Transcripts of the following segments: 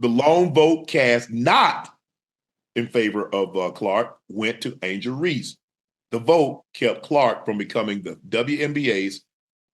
The lone vote cast not in favor of Clark went to Angel Reese. The vote kept Clark from becoming the WNBA's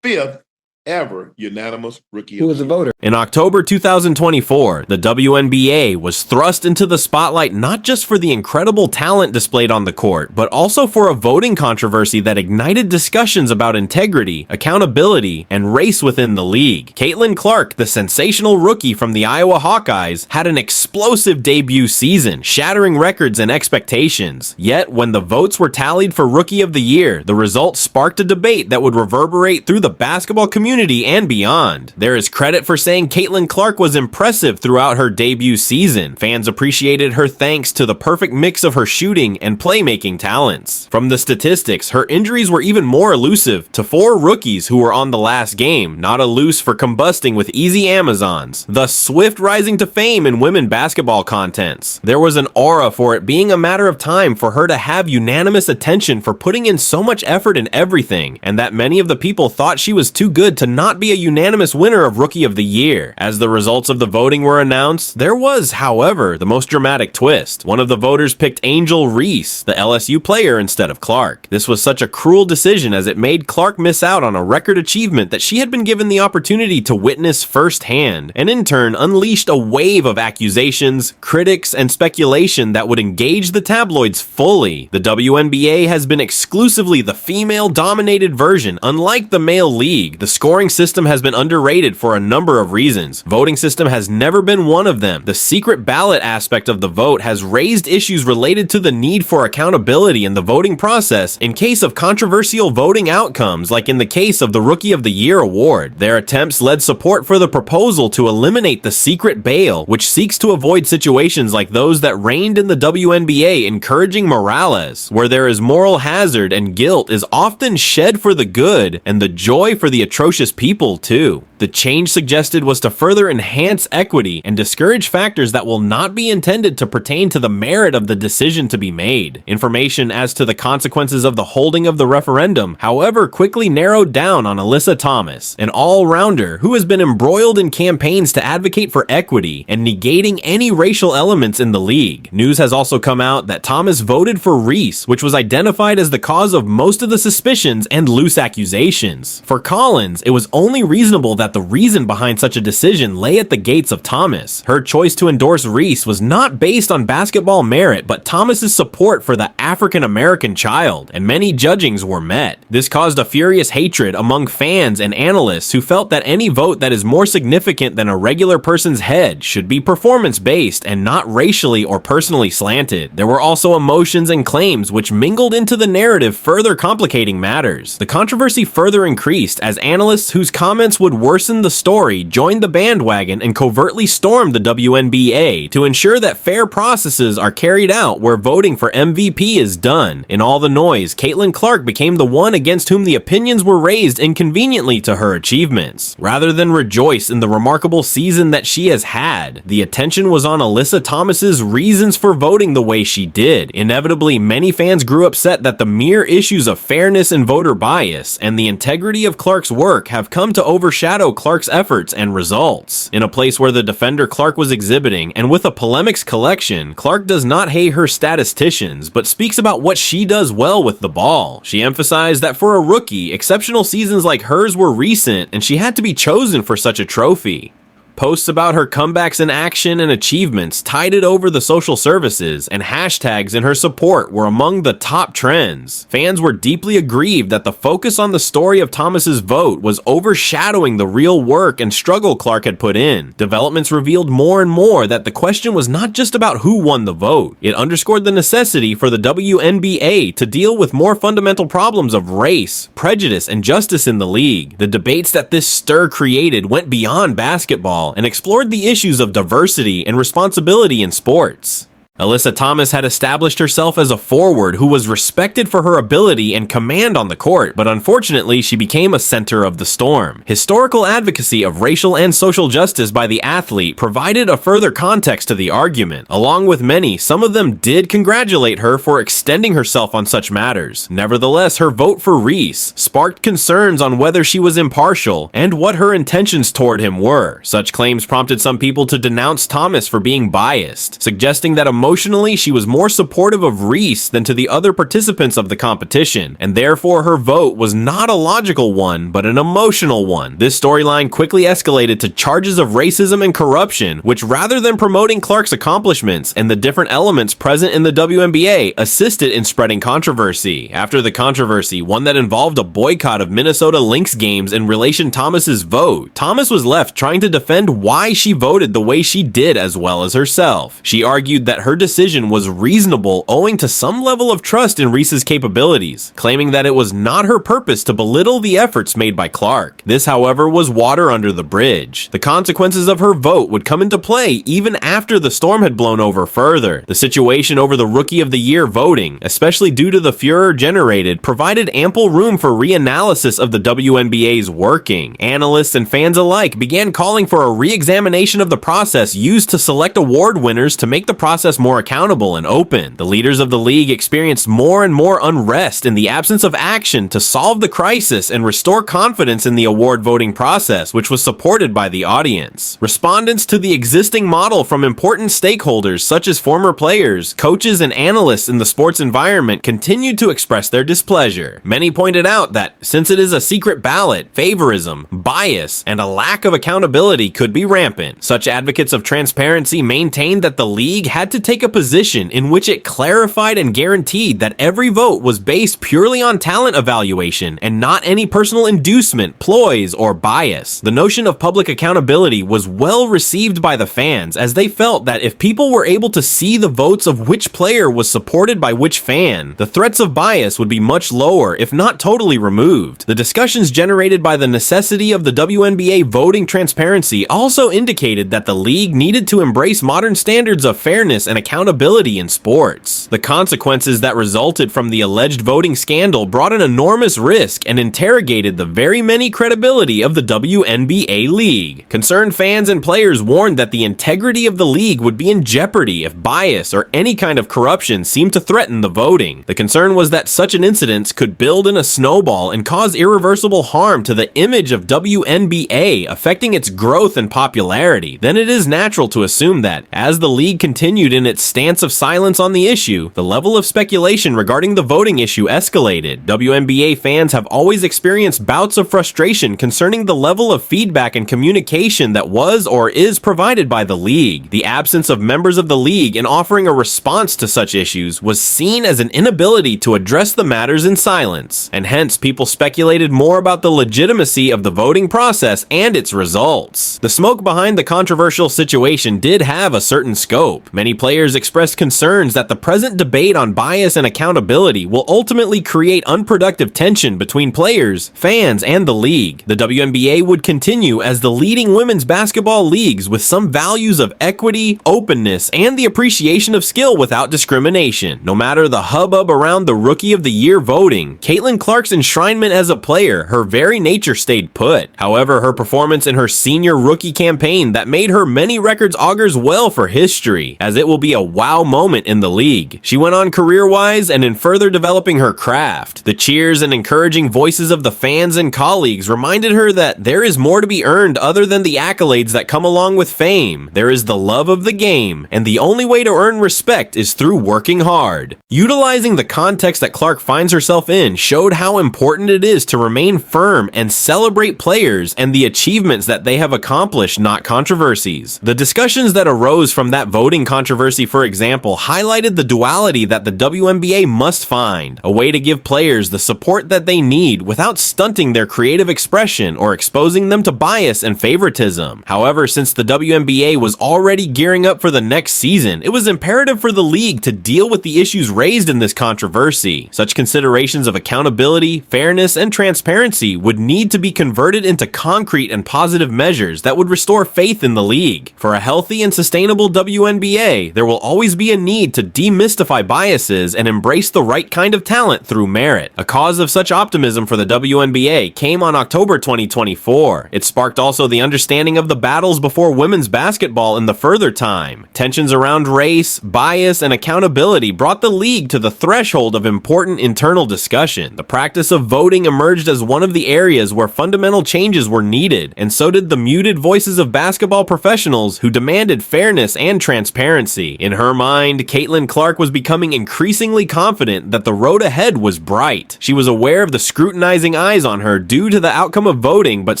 fifth ever unanimous rookie. Who was the voter? In October 2024, the WNBA was thrust into the spotlight not just for the incredible talent displayed on the court, but also for a voting controversy that ignited discussions about integrity, accountability, and race within the league. Caitlin Clark, the sensational rookie from the Iowa Hawkeyes, had an explosive debut season, shattering records and expectations. Yet, when the votes were tallied for Rookie of the Year, the results sparked a debate that would reverberate through the basketball community and beyond. There is credit for saying Caitlin Clark was impressive throughout her debut season. Fans appreciated her thanks to the perfect mix of her shooting and playmaking talents. From the statistics, her injuries were even more elusive to 4 rookies who were on the last game, not a loose for combusting with easy Amazons, thus swift rising to fame in women basketball contents. There was an aura for it being a matter of time for her to have unanimous attention for putting in so much effort in everything, and that many of the people thought she was too good to not be a unanimous winner of Rookie of the Year. As the results of the voting were announced, there was, however, the most dramatic twist. One of the voters picked Angel Reese, the LSU player, instead of Clark. This was such a cruel decision as it made Clark miss out on a record achievement that she had been given the opportunity to witness firsthand, and in turn unleashed a wave of accusations, critics, and speculation that would engage the tabloids fully. The WNBA has been exclusively the female-dominated version, unlike the male league. The scoring system has been underrated for a number of reasons. Voting system has never been one of them. The secret ballot aspect of the vote has raised issues related to the need for accountability in the voting process in case of controversial voting outcomes, like in the case of the Rookie of the Year award. Their attempts led support for the proposal to eliminate the secret bail, which seeks to avoid situations like those that reigned in the WNBA, encouraging Morales, where there is moral hazard and guilt is often shed for the good and the joy for the atrocious people too. The change suggested was to further enhance equity and discourage factors that will not be intended to pertain to the merit of the decision to be made. Information as to the consequences of the holding of the referendum, however, quickly narrowed down on Alyssa Thomas, an all-rounder who has been embroiled in campaigns to advocate for equity and negating any racial elements in the league. News has also come out that Thomas voted for Reese, which was identified as the cause of most of the suspicions and loose accusations. For Collins, it was only reasonable that the reason behind such a decision lay at the gates of Thomas. Her choice to endorse Reese was not based on basketball merit, but Thomas's support for the African-American child, and many judgings were met. This caused a furious hatred among fans and analysts who felt that any vote that is more significant than a regular person's head should be performance-based and not racially or personally slanted. There were also emotions and claims which mingled into the narrative, further complicating matters. The controversy further increased as analysts whose comments would worsen the story joined the bandwagon and covertly stormed the WNBA to ensure that fair processes are carried out where voting for MVP is done. In all the noise, Caitlin Clark became the one against whom the opinions were raised inconveniently to her achievements. Rather than rejoice in the remarkable season that she has had, the attention was on Alyssa Thomas's reasons for voting the way she did. Inevitably, many fans grew upset that the mere issues of fairness and voter bias and the integrity of Clark's work have come to overshadow Clark's efforts and results. In a place where the defender Clark was exhibiting, and with a polemics collection, Clark does not hate her statisticians, but speaks about what she does well with the ball. She emphasized that for a rookie, exceptional seasons like hers were recent, and she had to be chosen for such a trophy. Posts about her comebacks in action and achievements tided over the social services, and hashtags in her support were among the top trends. Fans were deeply aggrieved that the focus on the story of Thomas's vote was overshadowing the real work and struggle Clark had put in. Developments revealed more and more that the question was not just about who won the vote. It underscored the necessity for the WNBA to deal with more fundamental problems of race, prejudice, and justice in the league. The debates that this stir created went beyond basketball and explored the issues of diversity and responsibility in sports. Alyssa Thomas had established herself as a forward who was respected for her ability and command on the court, but unfortunately she became a center of the storm. Historical advocacy of racial and social justice by the athlete provided a further context to the argument. Along with many, some of them did congratulate her for extending herself on such matters. Nevertheless, her vote for Reese sparked concerns on whether she was impartial and what her intentions toward him were. Such claims prompted some people to denounce Thomas for being biased, suggesting that emotionally she was more supportive of Reese than to the other participants of the competition, and therefore her vote was not a logical one, but an emotional one. This storyline quickly escalated to charges of racism and corruption, which rather than promoting Clark's accomplishments and the different elements present in the WNBA, assisted in spreading controversy. After the controversy, one that involved a boycott of Minnesota Lynx games in relation to Thomas's vote, Thomas was left trying to defend why she voted the way she did as well as herself. She argued that her decision was reasonable owing to some level of trust in Reese's capabilities, claiming that it was not her purpose to belittle the efforts made by Clark. This, however, was water under the bridge. The consequences of her vote would come into play even after the storm had blown over further. The situation over the Rookie of the Year voting, especially due to the furor generated, provided ample room for reanalysis of the WNBA's working. Analysts and fans alike began calling for a re-examination of the process used to select award winners to make the process more accountable and open. The leaders of the league experienced more and more unrest in the absence of action to solve the crisis and restore confidence in the award voting process, which was supported by the audience. Respondents to the existing model from important stakeholders such as former players, coaches, and analysts in the sports environment continued to express their displeasure. Many pointed out that since it is a secret ballot, favorism, bias, and a lack of accountability could be rampant. Such advocates of transparency maintained that the league had to take a position in which it clarified and guaranteed that every vote was based purely on talent evaluation and not any personal inducement, ploys, or bias. The notion of public accountability was well received by the fans, as they felt that if people were able to see the votes of which player was supported by which fan, the threats of bias would be much lower, if not totally removed. The discussions generated by the necessity of the WNBA voting transparency also indicated that the league needed to embrace modern standards of fairness and accountability in sports. The consequences that resulted from the alleged voting scandal brought an enormous risk and interrogated the very many credibility of the WNBA league. Concerned fans and players warned that the integrity of the league would be in jeopardy if bias or any kind of corruption seemed to threaten the voting. The concern was that such an incident could build in a snowball and cause irreversible harm to the image of WNBA, affecting its growth and popularity. Then it is natural to assume that, as the league continued in its stance of silence on the issue, the level of speculation regarding the voting issue escalated. WNBA fans have always experienced bouts of frustration concerning the level of feedback and communication that was or is provided by the league. The absence of members of the league in offering a response to such issues was seen as an inability to address the matters in silence, and hence people speculated more about the legitimacy of the voting process and its results. The smoke behind the controversial situation did have a certain scope. Many players expressed concerns that the present debate on bias and accountability will ultimately create unproductive tension between players, fans, and the league. The WNBA would continue as the leading women's basketball leagues with some values of equity, openness, and the appreciation of skill without discrimination. No matter the hubbub around the Rookie of the Year voting, Caitlin Clark's enshrinement as a player, her very nature stayed put. However, her performance in her senior rookie campaign that made her many records augurs well for history, as it will be a wow moment in the league. She went on career-wise and in further developing her craft. The cheers and encouraging voices of the fans and colleagues reminded her that there is more to be earned other than the accolades that come along with fame. There is the love of the game, and the only way to earn respect is through working hard. Utilizing the context that Clark finds herself in showed how important it is to remain firm and celebrate players and the achievements that they have accomplished, not controversies. The discussions that arose from that voting controversy, for example, highlighted the duality that the WNBA must find, a way to give players the support that they need without stunting their creative expression or exposing them to bias and favoritism. However, since the WNBA was already gearing up for the next season, it was imperative for the league to deal with the issues raised in this controversy. Such considerations of accountability, fairness, and transparency would need to be converted into concrete and positive measures that would restore faith in the league. For a healthy and sustainable WNBA, there will always be a need to demystify biases and embrace the right kind of talent through merit. A cause of such optimism for the WNBA came on October 2024. It sparked also the understanding of the battles before women's basketball in the further time. Tensions around race, bias, and accountability brought the league to the threshold of important internal discussion. The practice of voting emerged as one of the areas where fundamental changes were needed, and so did the muted voices of basketball professionals who demanded fairness and transparency. In her mind, Caitlin Clark was becoming increasingly confident that the road ahead was bright. She was aware of the scrutinizing eyes on her due to the outcome of voting, but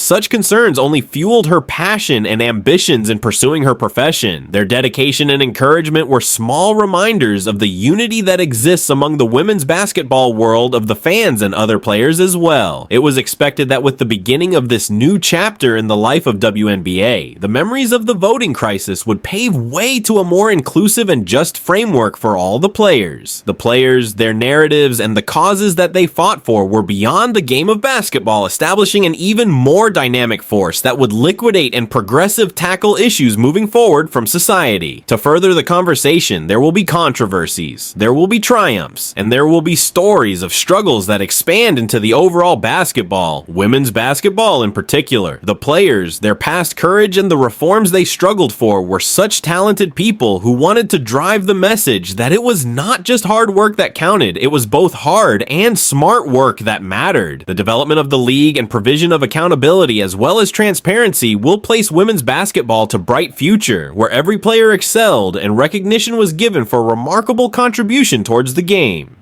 such concerns only fueled her passion and ambitions in pursuing her profession. Their dedication and encouragement were small reminders of the unity that exists among the women's basketball world of the fans and other players as well. It was expected that with the beginning of this new chapter in the life of WNBA, the memories of the voting crisis would pave way to a more inclusive and just framework for all the players. The players, their narratives, and the causes that they fought for were beyond the game of basketball, establishing an even more dynamic force that would liquidate and progressive tackle issues moving forward from society. To further the conversation, there will be controversies, there will be triumphs, and there will be stories of struggles that expand into the overall basketball, women's basketball in particular. The players, their past courage, and the reforms they struggled for were such talented people who wanted to drive the message that it was not just hard work that counted, it was both hard and smart work that mattered. The development of the league and provision of accountability as well as transparency will place women's basketball to bright future, where every player excelled and recognition was given for remarkable contribution towards the game.